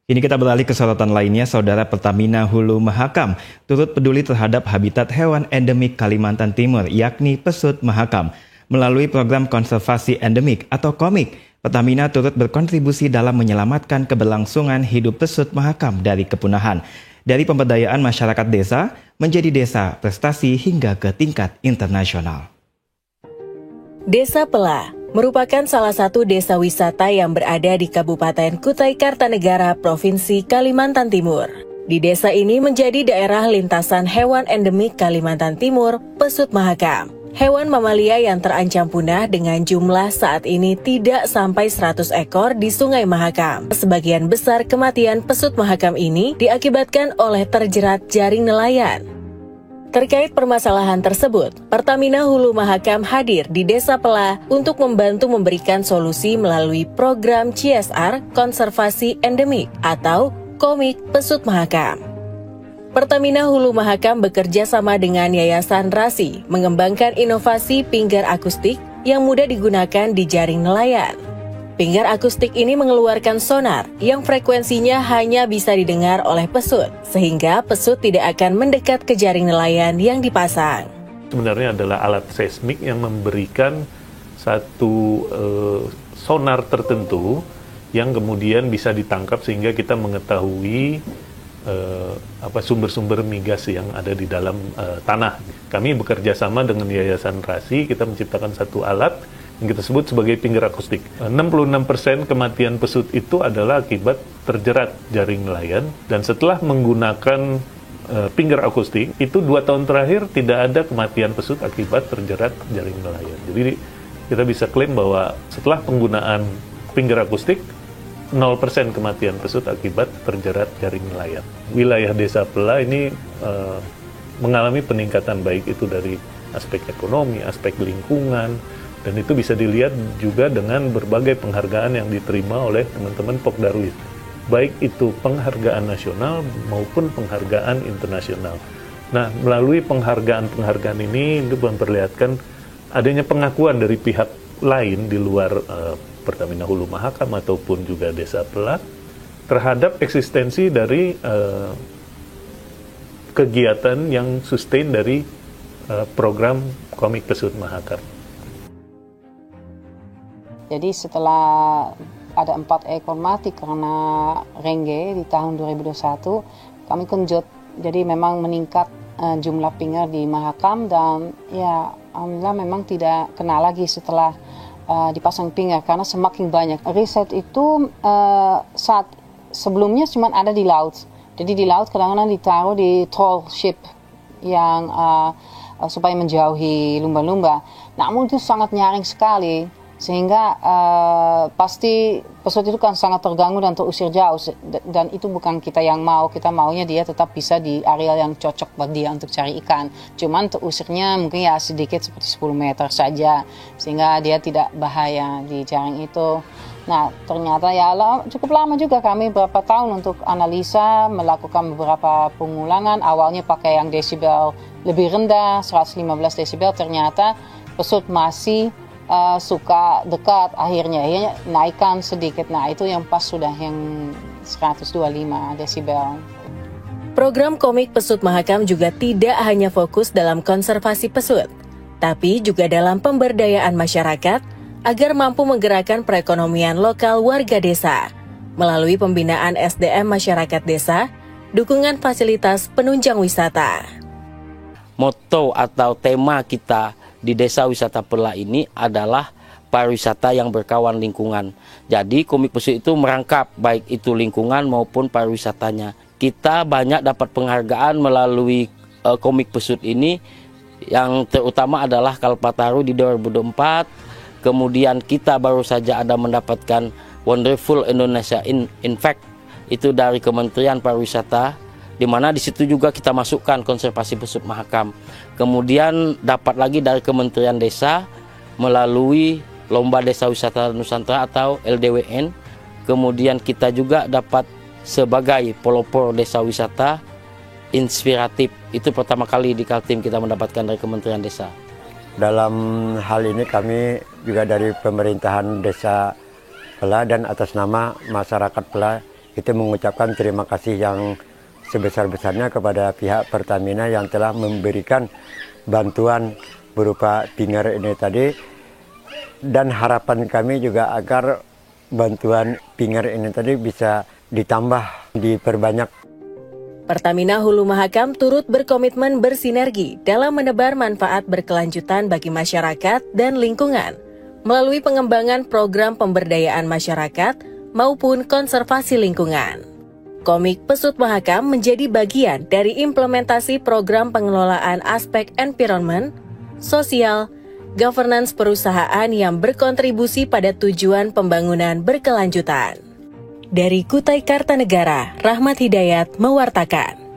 Kini kita beralih ke sorotan lainnya, Saudara. Pertamina Hulu Mahakam turut peduli terhadap habitat hewan endemik Kalimantan Timur, yakni pesut mahakam. Melalui program konservasi endemik atau KOMIK, Pertamina turut berkontribusi dalam menyelamatkan keberlangsungan hidup pesut mahakam dari kepunahan. Dari pemberdayaan masyarakat desa menjadi desa prestasi hingga ke tingkat internasional. Desa Pela merupakan salah satu desa wisata yang berada di Kabupaten Kutai Kartanegara, Provinsi Kalimantan Timur. Di desa ini menjadi daerah lintasan hewan endemik Kalimantan Timur, pesut mahakam. Hewan mamalia yang terancam punah dengan jumlah saat ini tidak sampai 100 ekor di Sungai Mahakam. Sebagian besar kematian pesut mahakam ini diakibatkan oleh terjerat jaring nelayan. Terkait permasalahan tersebut, Pertamina Hulu Mahakam hadir di Desa Pela untuk membantu memberikan solusi melalui program CSR Konservasi Endemik atau KOMIK Pesut Mahakam. Pertamina Hulu Mahakam bekerja sama dengan Yayasan Rasi mengembangkan inovasi pinggar akustik yang mudah digunakan di jaring nelayan. Pinggar akustik ini mengeluarkan sonar yang frekuensinya hanya bisa didengar oleh pesut, sehingga pesut tidak akan mendekat ke jaring nelayan yang dipasang. Sebenarnya adalah alat seismik yang memberikan satu sonar tertentu yang kemudian bisa ditangkap sehingga kita mengetahui sumber-sumber migas yang ada di dalam tanah. Kami bekerja sama dengan Yayasan Rasi, kita menciptakan satu alat yang kita sebut sebagai pinggar akustik. 66% kematian pesut itu adalah akibat terjerat jaring nelayan, dan setelah menggunakan pinggar akustik, itu 2 tahun terakhir tidak ada kematian pesut akibat terjerat jaring nelayan. Jadi kita bisa klaim bahwa setelah penggunaan pinggar akustik, 0% kematian pesut akibat terjerat jaring nelayan. Wilayah Desa Pela ini mengalami peningkatan baik itu dari aspek ekonomi, aspek lingkungan, dan itu bisa dilihat juga dengan berbagai penghargaan yang diterima oleh teman-teman Pokdarwis. Baik itu penghargaan nasional maupun penghargaan internasional. Nah, melalui penghargaan-penghargaan ini itu memperlihatkan adanya pengakuan dari pihak lain di luar Pertamina Hulu Mahakam ataupun juga Desa Pela terhadap eksistensi dari kegiatan yang sustain dari program KOMIK Pesut Mahakam. Jadi setelah ada 4 ekor mati karena rengge di tahun 2021, kami kenjut. Jadi memang meningkat jumlah pinggar di Mahakam, dan ya alhamdulillah memang tidak kena lagi setelah dipasang pinggar karena semakin banyak. Riset itu saat sebelumnya cuma ada di laut. Jadi di laut kadang-kadang ditaruh di troll ship yang supaya menjauhi lumba-lumba. Namun itu sangat nyaring sekali. Sehingga pasti pesut itu kan sangat terganggu dan terusir jauh, dan itu bukan kita yang mau. Kita maunya dia tetap bisa di area yang cocok buat dia untuk cari ikan. Cuman terusirnya mungkin ya sedikit seperti 10 meter saja, sehingga dia tidak bahaya di jaring itu. Nah, ternyata ya cukup lama juga kami berapa tahun untuk analisa, melakukan beberapa pengulangan. Awalnya pakai yang desibel lebih rendah, 115 desibel, ternyata pesut masih suka dekat, akhirnya naikkan sedikit. Nah, itu yang pas sudah yang 125 desibel. Program KOMIK Pesut Mahakam juga tidak hanya fokus dalam konservasi pesut, tapi juga dalam pemberdayaan masyarakat agar mampu menggerakkan perekonomian lokal warga desa melalui pembinaan SDM masyarakat desa, dukungan fasilitas penunjang wisata. Moto atau tema kita di Desa Wisata Pela ini adalah pariwisata yang berkawan lingkungan. Jadi KOMIK Pesut itu merangkap baik itu lingkungan maupun pariwisatanya. Kita banyak dapat penghargaan melalui KOMIK Pesut ini, yang terutama adalah Kalpataru di 2024. Kemudian kita baru saja ada mendapatkan Wonderful Indonesia Impact itu dari Kementerian Pariwisata, di mana di situ juga kita masukkan konservasi pesut mahakam. Kemudian dapat lagi dari Kementerian Desa melalui Lomba Desa Wisata Nusantara atau LDWN. Kemudian kita juga dapat sebagai pelopor desa wisata inspiratif. Itu pertama kali di Kaltim kita mendapatkan dari Kementerian Desa. Dalam hal ini kami juga dari pemerintahan Desa Pela dan atas nama masyarakat Pela Kita mengucapkan terima kasih yang sebesar-besarnya kepada pihak Pertamina yang telah memberikan bantuan berupa pinger ini tadi, dan harapan kami juga agar bantuan pinger ini tadi bisa ditambah, diperbanyak. Pertamina Hulu Mahakam turut berkomitmen bersinergi dalam menebar manfaat berkelanjutan bagi masyarakat dan lingkungan melalui pengembangan program pemberdayaan masyarakat maupun konservasi lingkungan. Komik Pesut Mahakam menjadi bagian dari implementasi program pengelolaan aspek environment, sosial, governance perusahaan yang berkontribusi pada tujuan pembangunan berkelanjutan. Dari Kutai Kartanegara, Rahmat Hidayat mewartakan.